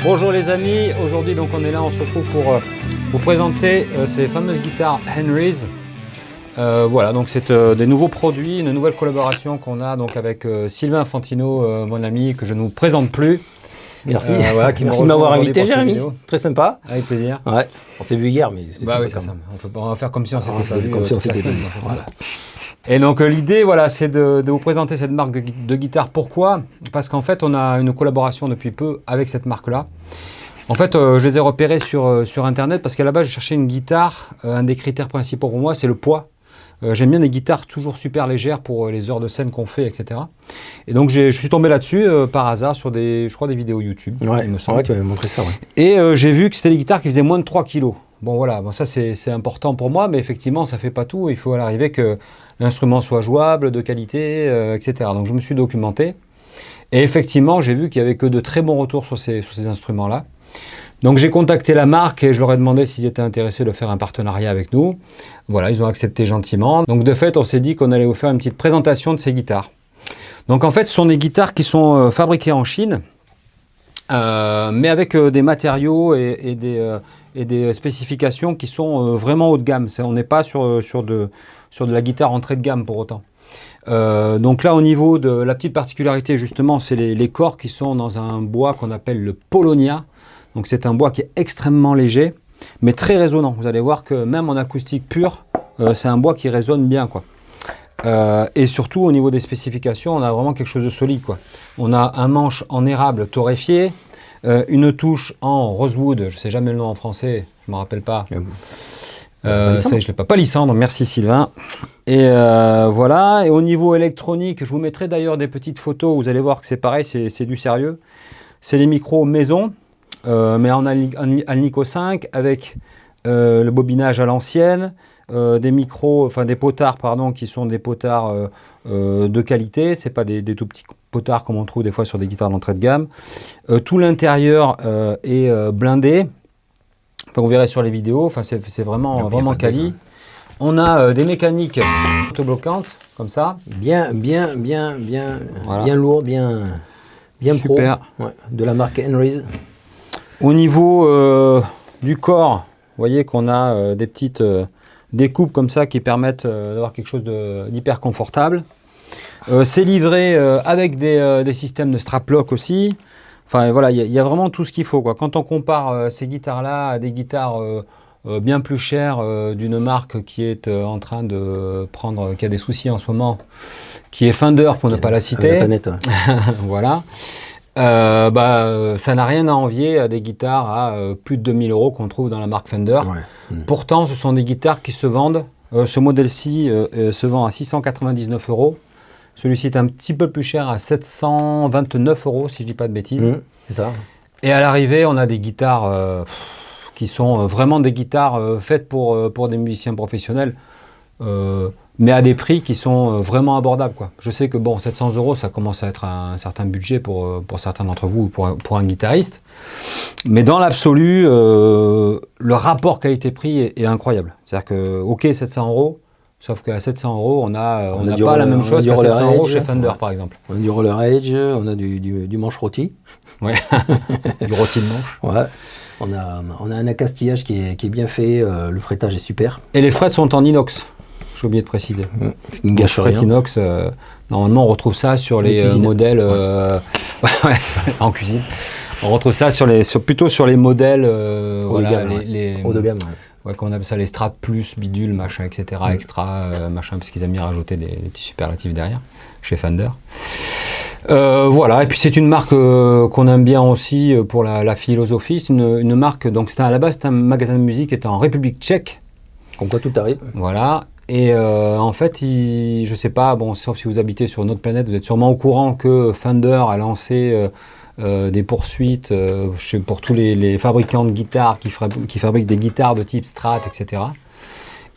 Bonjour les amis, aujourd'hui donc on est là, on se retrouve pour vous présenter ces fameuses guitares Henry's. Voilà, donc c'est des nouveaux produits, une nouvelle collaboration qu'on a donc avec Sylvain Fantino, mon ami, que je ne vous présente plus. Merci, voilà, merci de m'avoir invité Jérémy, très sympa. Avec plaisir. Ouais, on s'est vu hier mais c'est bah oui, ça. On va faire comme si on s'était pas vu comme si on s'était vu. Voilà. Et donc l'idée, voilà, c'est de vous présenter cette marque de guitare. Pourquoi? Parce qu'en fait, on a une collaboration depuis peu avec cette marque-là. En fait, je les ai repérés sur Internet parce qu'à la base, je cherchais une guitare. Un des critères principaux pour moi, c'est le poids. J'aime bien des guitares toujours super légères pour les heures de scène qu'on fait, etc. Et donc, je suis tombé là-dessus par hasard sur je crois, des vidéos YouTube. Ouais, il me semble. Ouais, tu m'avais montré ça, ouais. Et j'ai vu que c'était des guitares qui faisaient moins de 3 kg. Bon, voilà, bon, ça c'est important pour moi, mais effectivement, ça ne fait pas tout. Il faut à l'arrivée que l'instrument soit jouable, de qualité, etc. Donc, je me suis documenté. Et effectivement, j'ai vu qu'il n'y avait que de très bons retours sur ces instruments-là. Donc, j'ai contacté la marque et je leur ai demandé s'ils étaient intéressés de faire un partenariat avec nous. Voilà, ils ont accepté gentiment. Donc, de fait, on s'est dit qu'on allait vous faire une petite présentation de ces guitares. Donc, en fait, ce sont des guitares qui sont fabriquées en Chine, mais avec des matériaux et des spécifications qui sont vraiment haut de gamme. On n'est pas sur de la guitare entrée de gamme pour autant. Donc là, au niveau de la petite particularité, justement, c'est les corps qui sont dans un bois qu'on appelle le Polonia. Donc c'est un bois qui est extrêmement léger, mais très résonnant. Vous allez voir que même en acoustique pure, c'est un bois qui résonne bien, quoi. Et surtout, au niveau des spécifications, on a vraiment quelque chose de solide, quoi. On a un manche en érable torréfié, une touche en rosewood, je ne sais jamais le nom en français, je ne me rappelle pas. Ça, je ne l'ai pas. Palissandre, merci Sylvain. Et voilà, et au niveau électronique, je vous mettrai d'ailleurs des petites photos, vous allez voir que c'est pareil, c'est du sérieux. C'est les micros maison, mais en Alnico 5 avec le bobinage à l'ancienne, des micros, enfin des potards, pardon, qui sont des potards de qualité, c'est pas des tout petits potards comme on trouve des fois sur des guitares d'entrée de gamme. Tout l'intérieur est blindé. Enfin, vous verrez sur les vidéos, enfin, c'est vraiment quali. On a des mécaniques autobloquantes, comme ça. Bien lourd, bien super. Pro. Ouais, de la marque Henry's. Au niveau du corps, vous voyez qu'on a des petites découpes comme ça qui permettent d'avoir quelque chose d'hyper confortable. C'est livré avec des systèmes de strap lock aussi. Enfin voilà, il y a vraiment tout ce qu'il faut, quoi. Quand on compare ces guitares-là à des guitares bien plus chères d'une marque qui est en train de prendre, qui a des soucis en ce moment, qui est Fender pour ne pas la citer. La planète, ouais. Voilà. Ça n'a rien à envier à des guitares à plus de 2000 € qu'on trouve dans la marque Fender. Ouais. Pourtant, ce sont des guitares qui se vendent. Ce modèle-ci se vend à 699 €. Celui-ci est un petit peu plus cher à 729 € si je ne dis pas de bêtises. C'est ça. Et à l'arrivée, on a des guitares qui sont vraiment des guitares faites pour des musiciens professionnels, mais à des prix qui sont vraiment abordables, quoi. Je sais que bon, 700 €, ça commence à être un certain budget pour certains d'entre vous ou pour un guitariste. Mais dans l'absolu, le rapport qualité-prix est incroyable. C'est-à-dire que, ok, 700 €, sauf qu'à 700 €, on n'a pas la même chose qu'à 700 € chez Fender, par exemple. On a du roller edge, on a du manche rôti. Ouais, du rôti de manche. Ouais. On a un accastillage qui est bien fait, le fretage est super. Et les frettes sont en inox, j'ai oublié de préciser. Une gâche rien. Inox, normalement on retrouve ça sur les modèles en cuisine. On retrouve ça plutôt sur les modèles haut de gamme. Ouais, qu'on appelle ça les Strat Plus, bidule, machin, etc. Extra, machin, parce qu'ils aiment bien rajouter des petits superlatifs derrière, chez Fender. Voilà, et puis c'est une marque qu'on aime bien aussi pour la philosophie. C'est une marque, donc à la base c'était un magasin de musique qui était en République tchèque. Comme quoi tout arrive. Voilà, et en fait, je sais pas, bon, sauf si vous habitez sur une autre planète, vous êtes sûrement au courant que Fender a lancé des poursuites pour tous les fabricants de guitares qui fabriquent des guitares de type Strat, etc.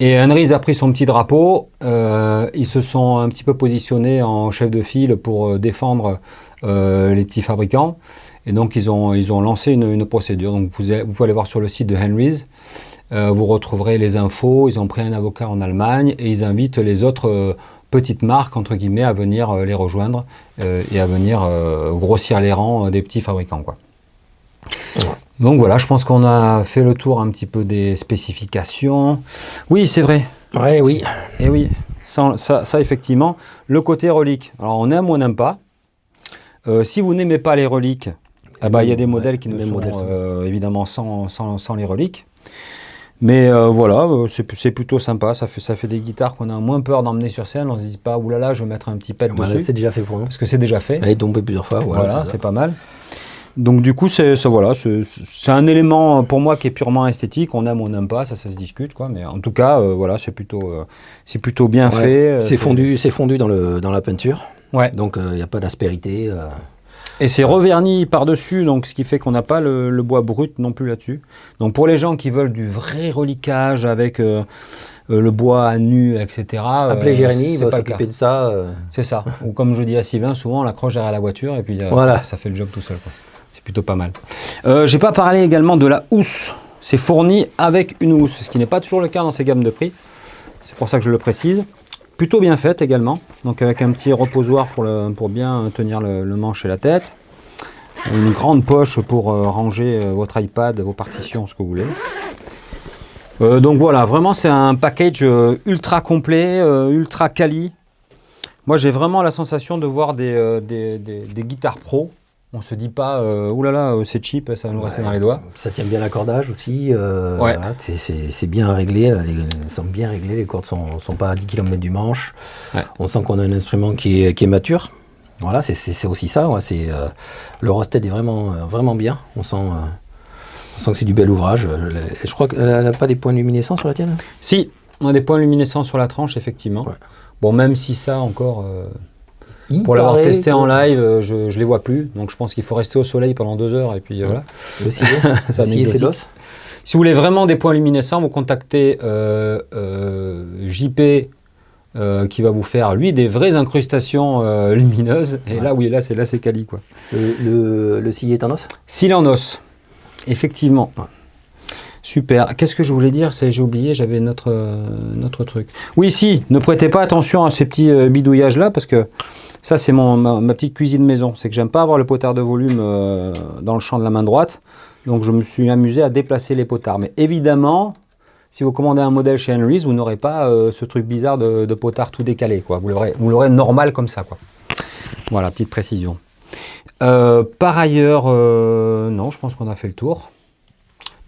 Et Henry's a pris son petit drapeau, ils se sont un petit peu positionnés en chef de file pour défendre les petits fabricants. Et donc ils ont lancé une procédure. Donc vous pouvez aller voir sur le site de Henry's, vous retrouverez les infos. Ils ont pris un avocat en Allemagne et ils invitent les autres petites marques, entre guillemets, à venir les rejoindre et à venir grossir les rangs des petits fabricants, quoi. Donc voilà, je pense qu'on a fait le tour un petit peu des spécifications. Oui, c'est vrai. Ouais, oui. Et oui, ça, effectivement, le côté relique. Alors on aime ou on n'aime pas. Si vous n'aimez pas les reliques, il y a des modèles qui ne sont évidemment sans les reliques. Mais voilà, c'est plutôt sympa. Ça fait des guitares qu'on a moins peur d'emmener sur scène. On se dit pas, oulala, je vais mettre un petit pet dessus. C'est déjà fait pour nous. Parce que c'est déjà fait. Elle est tombée plusieurs fois. Voilà, c'est pas mal. Donc du coup, c'est un élément pour moi qui est purement esthétique. On aime ou on n'aime pas, ça se discute, quoi. Mais en tout cas, voilà, c'est plutôt bien fait. C'est fondu dans la peinture. Ouais. Donc il n'y a pas d'aspérité. Et c'est reverni par-dessus, donc ce qui fait qu'on n'a pas le bois brut non plus là-dessus. Donc pour les gens qui veulent du vrai reliquage avec le bois à nu, etc. Appelez Jérémy, il va s'occuper de ça. C'est ça. Ou comme je dis à Sylvain, souvent on l'accroche derrière la voiture et puis ça fait le job tout seul, quoi. C'est plutôt pas mal. J'ai pas parlé également de la housse. C'est fourni avec une housse, ce qui n'est pas toujours le cas dans ces gammes de prix. C'est pour ça que je le précise. Plutôt bien faite également, donc avec un petit reposoir pour bien tenir le manche et la tête. Une grande poche pour ranger votre iPad, vos partitions, ce que vous voulez. Donc voilà, vraiment c'est un package ultra complet, ultra quali. Moi j'ai vraiment la sensation de voir des guitares pro. On se dit pas, oulala, c'est cheap, ça va nous rester dans les doigts. Ça tient bien l'accordage aussi. Voilà, c'est bien réglé, ils sont bien réglés, les cordes sont pas à 10 km du manche. Ouais. On sent qu'on a un instrument qui est mature. Voilà, c'est aussi ça. Ouais, le Rosted est vraiment bien. On sent que c'est du bel ouvrage. Je crois qu'elle n'a pas des points luminescents sur la tienne. Si, on a des points luminescents sur la tranche, effectivement. Ouais. Bon, même si ça encore... pour l'avoir testé en live, je les vois plus. Donc je pense qu'il faut rester au soleil pendant 2 heures et puis voilà. Aussi, c'est anecdotique. Si vous voulez vraiment des points luminescents, vous contactez JP qui va vous faire lui des vraies incrustations lumineuses. Et là c'est quali, quoi. Le scie est en os ? S'il est en os, effectivement. Ouais. Super. Qu'est-ce que je voulais dire ? J'ai oublié, j'avais notre truc. Oui, si, ne prêtez pas attention à ces petits bidouillages là parce que ça, c'est ma petite cuisine maison. C'est que j'aime pas avoir le potard de volume dans le champ de la main droite. Donc, je me suis amusé à déplacer les potards. Mais évidemment, si vous commandez un modèle chez Henry's, vous n'aurez pas ce truc bizarre de potard tout décalé, quoi. Vous l'aurez normal comme ça, quoi. Voilà, petite précision. Par ailleurs, non, je pense qu'on a fait le tour.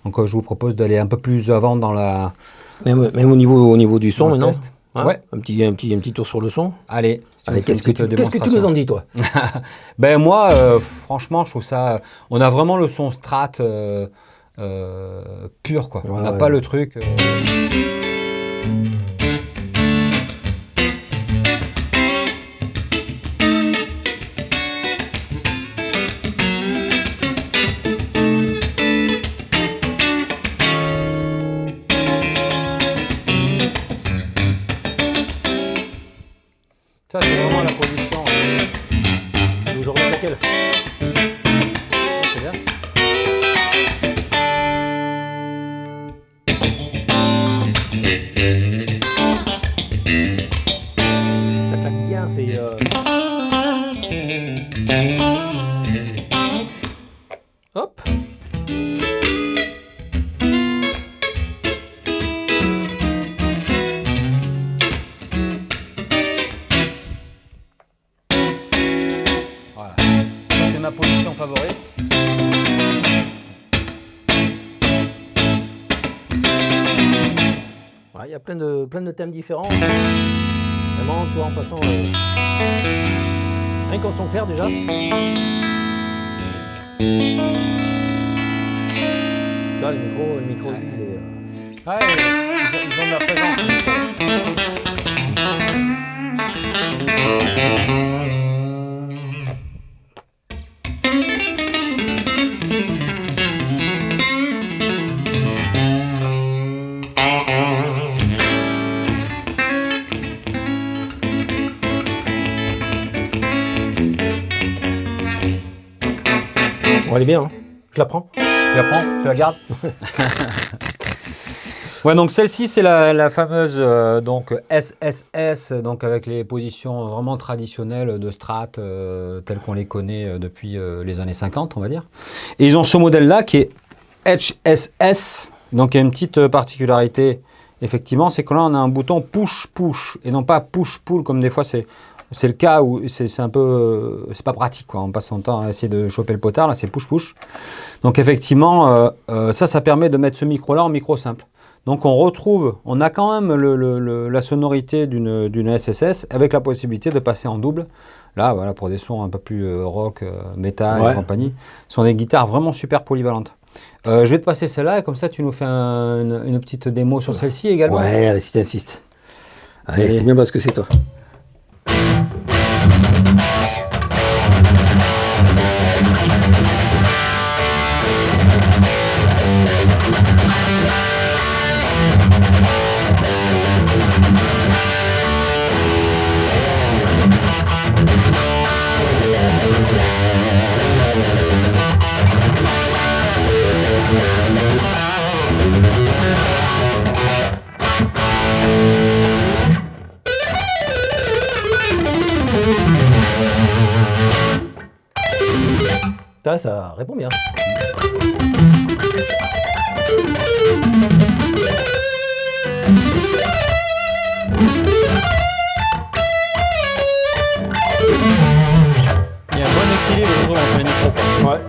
Donc, je vous propose d'aller un peu plus avant dans la... Même au niveau du son, maintenant. Hein, ouais. Un petit tour sur le son. Allez. Qu'est-ce que tu nous en dis, toi? Ben moi, franchement, je trouve ça... On a vraiment le son Strat pur, quoi. On n'a pas le truc... Ça, c'est vraiment la position. Aujourd'hui, laquelle? C'est bien. Ça claque bien, c'est... Hop. Ma position favorite. Il y a plein de thèmes différents. Vraiment, toi, en passant rien qu'en son clair déjà. Là, le micro, lui, il est... Ouais, ils ont de la présence. Bon, elle est bien, hein. Je la prends. Tu la prends? Tu la gardes? Ouais, donc celle-ci, c'est la fameuse donc SSS, donc avec les positions vraiment traditionnelles de Strat, telles qu'on les connaît depuis les années 50, on va dire. Et ils ont ce modèle-là qui est HSS, donc il y a une petite particularité, effectivement, c'est que là, on a un bouton push-push, et non pas push-pull, comme des fois c'est le cas où c'est un peu... c'est pas pratique, quoi. On passe son temps à essayer de choper le potard, là, c'est push-push. Donc effectivement, ça permet de mettre ce micro-là en micro simple. Donc on a quand même la sonorité d'une SSS avec la possibilité de passer en double. Là, voilà, pour des sons un peu plus rock, métal et compagnie. Ce sont des guitares vraiment super polyvalentes. Je vais te passer celle-là et comme ça tu nous fais une petite démo sur celle-ci également. Ouais, allez, si t'insistes. Allez, c'est bien parce que c'est toi. Ça répond bien. Il y a un bon équilibre entre les micros. Ouais.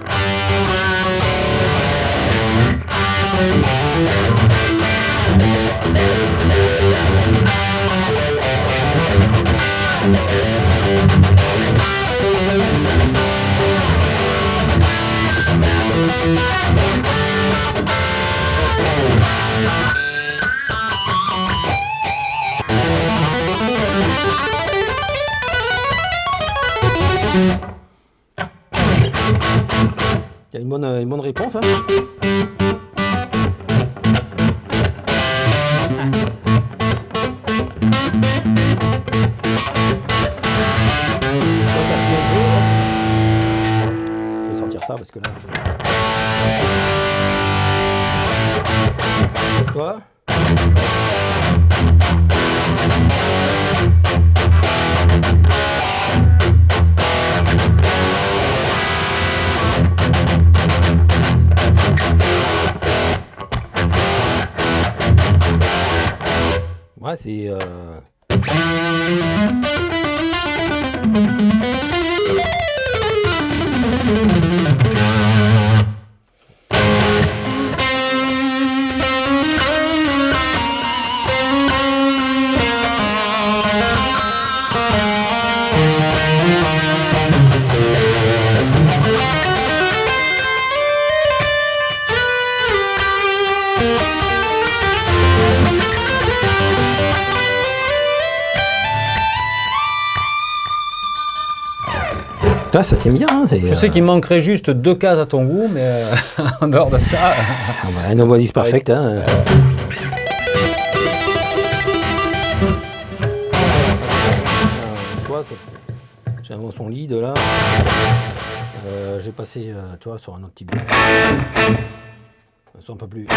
Il y a une bonne réponse. Hein. Je vais sortir ça parce que là. Quoi ? Ouais, c'est... Là, ça tient bien. Hein, je sais qu'il manquerait juste 2 cases à ton goût, mais en dehors de ça... Nobody's perfect. Hein. J'ai un son lead là. J'ai passé sur un autre type de... Un son un peu plus...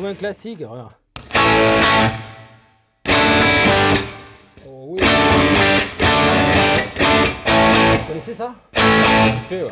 Un classique, regarde. Oh oui. Vous connaissez ça? Vite fait, ouais.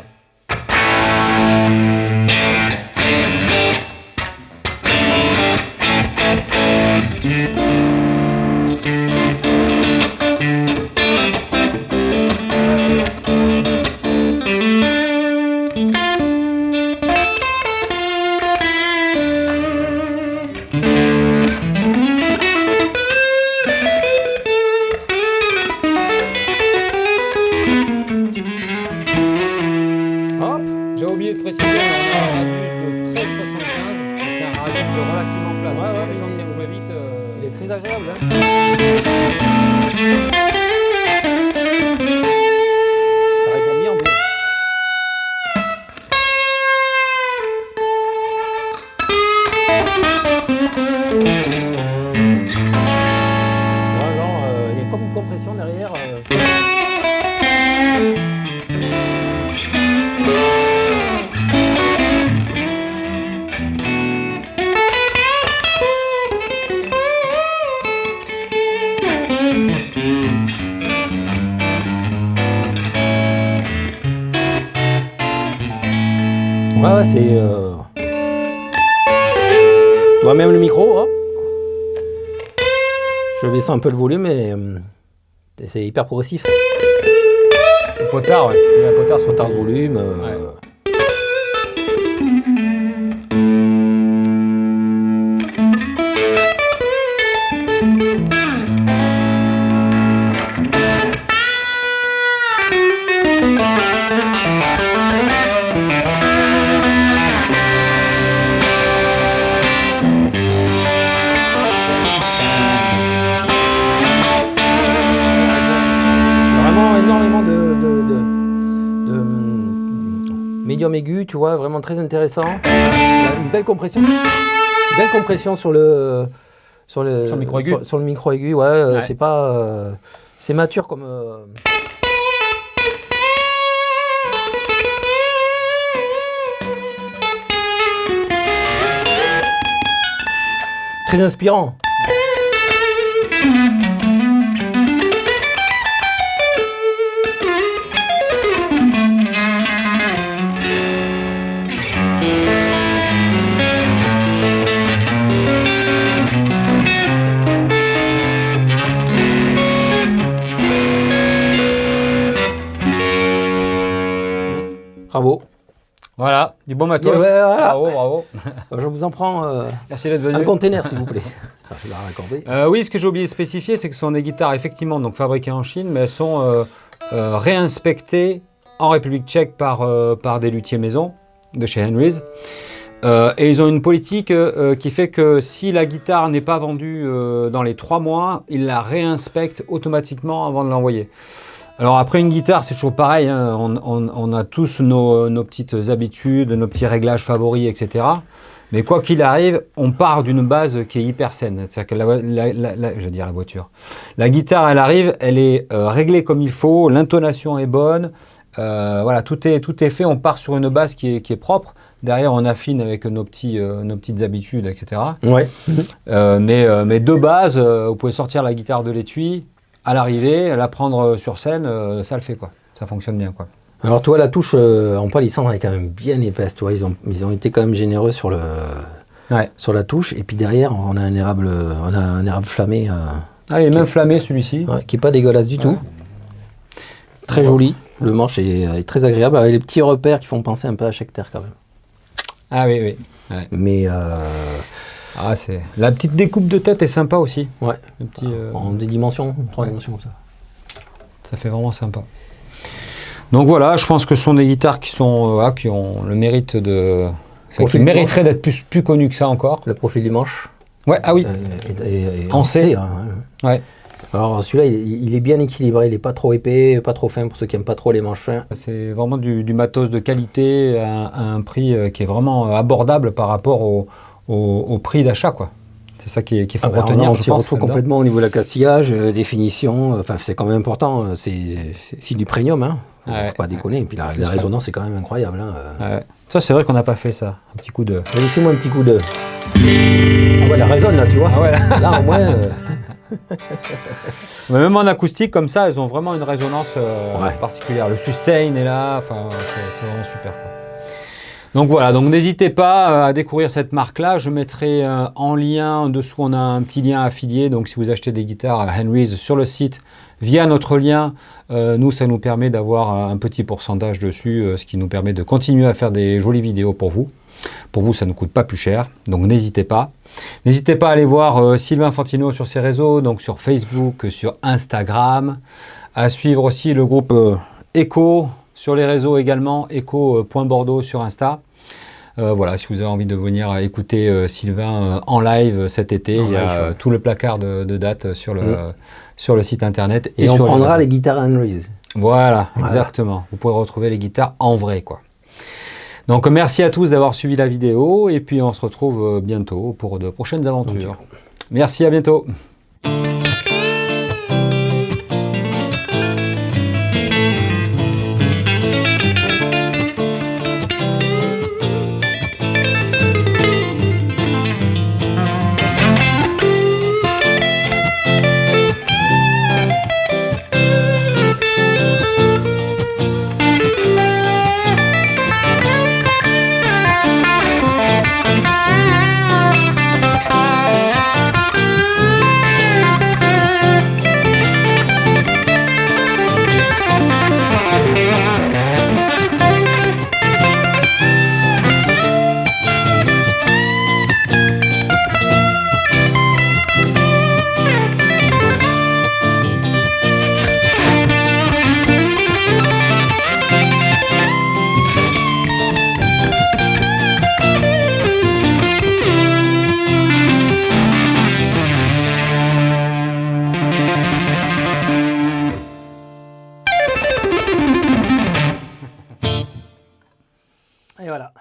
désagréable. Hein. Ça répond bien, bien. Il y a comme une compression derrière. Ouais, c'est... Ouais, même le micro, hop. Je baisse un peu le volume et c'est hyper progressif. Le potard, ouais. Le potard sur Potard de volume. Ouais. Vraiment énormément de médium aigu, tu vois, vraiment très intéressant. Une belle compression. Belle compression sur le micro aigu. Sur le micro aigu, ouais. C'est pas... c'est mature comme... Très inspirant. Bravo. Voilà, du bon matos. Ouais, voilà. Bravo, bravo. Je vous en prends Merci d'être venu. un container, s'il vous plaît. Je vais la raccorder. Oui, ce que j'ai oublié de spécifier, c'est que ce sont des guitares effectivement donc fabriquées en Chine, mais elles sont réinspectées en République tchèque par des luthiers maison de chez Henry's. Et ils ont une politique qui fait que si la guitare n'est pas vendue dans les 3 mois, ils la réinspectent automatiquement avant de l'envoyer. Alors après une guitare, c'est toujours pareil, hein. On a tous nos petites habitudes, nos petits réglages favoris, etc. Mais quoi qu'il arrive, on part d'une base qui est hyper saine. C'est-à-dire que je veux dire la voiture. La guitare, elle arrive, elle est réglée comme il faut, l'intonation est bonne, voilà, tout est fait, on part sur une base qui est propre. Derrière, on affine avec nos petites habitudes, etc. Ouais. Mais de base, vous pouvez sortir la guitare de l'étui, à l'arrivée, la prendre sur scène, ça le fait, quoi. Ça fonctionne bien, quoi. Alors toi, la touche en palissandre est quand même bien épaisse. Tu vois, ils ont été quand même généreux sur la touche. Et puis derrière, on a un érable flammé. Il est même flammé celui-ci. Ouais, qui est pas dégueulasse du tout. Très joli. Le manche est très agréable avec les petits repères qui font penser un peu à Schecter quand même. Ah oui, oui. Ouais. Mais c'est la petite découpe de tête est sympa aussi. Ouais. Le petit, en 2 dimensions, 3 dimensions comme ça. Ça fait vraiment sympa. Donc voilà, je pense que ce sont des guitares qui ont le mérite qui mériteraient d'être plus connues que ça encore. Le profil du manche. Ouais, ah oui. En C. Hein. Ouais. Alors celui-là, il est bien équilibré, il n'est pas trop épais, pas trop fin pour ceux qui n'aiment pas trop les manches fins. C'est vraiment du matos de qualité à un prix qui est vraiment abordable par rapport au prix d'achat, quoi. C'est ça qu'il faut retenir. On s'y retrouve complètement au niveau de l'accastillage, définition, enfin c'est quand même important, c'est du premium, hein. Faut pas déconner, et puis la résonance est quand même incroyable. Hein. Ouais. Ça c'est vrai qu'on n'a pas fait ça, un petit coup de... Laissez-moi un petit coup de... Ah ouais, la résonne là, tu vois. Ah ouais, là au moins... Mais même en acoustique comme ça, elles ont vraiment une résonance particulière. Le sustain est là, enfin c'est vraiment super, quoi. Donc voilà, donc n'hésitez pas à découvrir cette marque-là. Je mettrai en lien, en dessous on a un petit lien affilié. Donc si vous achetez des guitares Henry's sur le site via notre lien, nous ça nous permet d'avoir un petit pourcentage dessus, ce qui nous permet de continuer à faire des jolies vidéos pour vous. Pour vous, ça ne coûte pas plus cher, donc n'hésitez pas. N'hésitez pas à aller voir Sylvain Fantino sur ses réseaux, donc sur Facebook, sur Instagram, à suivre aussi le groupe Echo sur les réseaux également, echo.bordeaux sur Insta. Voilà, si vous avez envie de venir écouter Sylvain en live cet été, il y a tout le placard de dates sur le site internet. Et on prendra les guitares Henry's. Voilà, exactement. Vous pourrez retrouver les guitares en vrai, quoi. Donc merci à tous d'avoir suivi la vidéo et puis on se retrouve bientôt pour de prochaines aventures. Merci, à bientôt. Et voilà.